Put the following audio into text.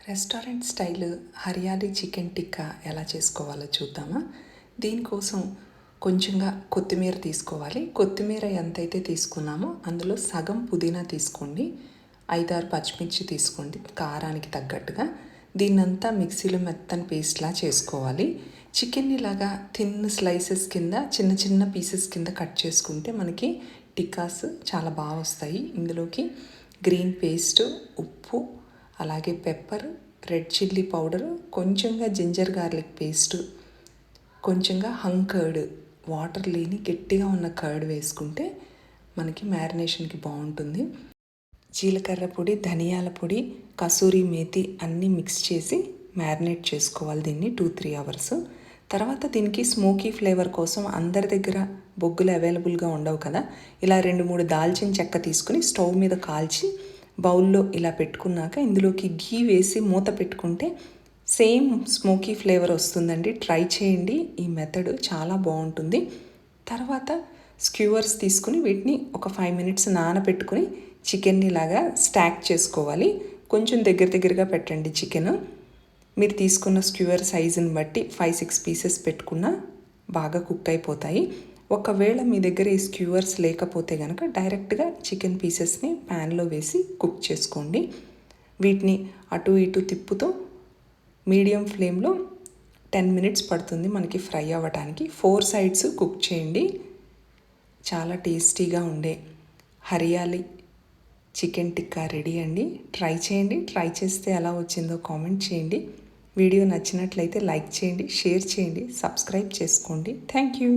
Restaurant style hariyali chicken tikka ఎలా చేసుకోవాలో చూద్దామా. దీనికోసం కొంచెంగా కొత్తిమీర తీసుకోవాలి. కొత్తిమీర ఎంతైతే తీసుకున్నామో అందులో సగం పుదీనా తీసుకోండి, 5-6 పచ్చిమిర్చి తీసుకోండి కారానికి తగ్గట్టుగా. దీన్నంతా మిక్సీలో మెత్తని పేస్ట్లా చేసుకోవాలి. చికెన్ ఇలాగా థిన్ స్లైసెస్ కింద చిన్న చిన్న పీసెస్ కింద కట్ చేసుకుంటే మనకి టిక్కాస్ చాలా బాగా వస్తాయి. ఇందులోకి గ్రీన్ పేస్ట్, ఉప్పు, అలాగే పెప్పర్, రెడ్ చిల్లీ పౌడరు, కొంచెంగా జింజర్ గార్లిక్ పేస్టు, కొంచెంగా కర్డ్, వాటర్ లేని గట్టిగా ఉన్న కర్డ్ వేసుకుంటే మనకి మ్యారినేషన్కి బాగుంటుంది. జీలకర్ర పొడి, ధనియాల పొడి, కసూరి మేతి అన్నీ మిక్స్ చేసి మ్యారినేట్ చేసుకోవాలి దీన్ని 2-3 అవర్స్. తర్వాత దీనికి స్మోకీ ఫ్లేవర్ కోసం అందరి దగ్గర బొగ్గులు అవైలబుల్గా ఉండవు కదా, ఇలా 2-3 దాల్చిన చెక్క తీసుకుని స్టవ్ మీద కాల్చి బౌల్లో ఇలా పెట్టుకున్నాక ఇందులోకి ఘీ వేసి మూత పెట్టుకుంటే సేమ్ స్మోకీ ఫ్లేవర్ వస్తుందండి. ట్రై చేయండి, ఈ మెథడ్ చాలా బాగుంటుంది. తర్వాత స్క్యూవర్స్ తీసుకుని వీటిని ఒక 5 మినిట్స్ నానబెట్టుకుని చికెన్ని ఇలాగా స్టాక్ చేసుకోవాలి. కొంచెం దగ్గరగా పెట్టండి చికెన్. మీరు తీసుకున్న స్క్యూవర్ సైజుని బట్టి 5-6 పీసెస్ పెట్టుకున్నా బాగా కుక్ అయిపోతాయి. ఒకవేళ మీ దగ్గర ఈ స్క్యూవర్స్ లేకపోతే కనుక డైరెక్ట్గా చికెన్ పీసెస్ని ప్యాన్లో వేసి కుక్ చేసుకోండి. వీటిని అటు ఇటు తిప్పుతూ మీడియం ఫ్లేమ్లో 10 మినిట్స్ పడుతుంది మనకి ఫ్రై అవ్వడానికి. 4 సైడ్స్ కుక్ చేయండి. చాలా టేస్టీగా ఉండే హరియాలీ చికెన్ టిక్కా రెడీ అండి. ట్రై చేయండి. ట్రై చేస్తే ఎలా వచ్చిందో కామెంట్ చేయండి. వీడియో నచ్చినట్లయితే లైక్ చేయండి, షేర్ చేయండి, సబ్స్క్రైబ్ చేసుకోండి. Thank you.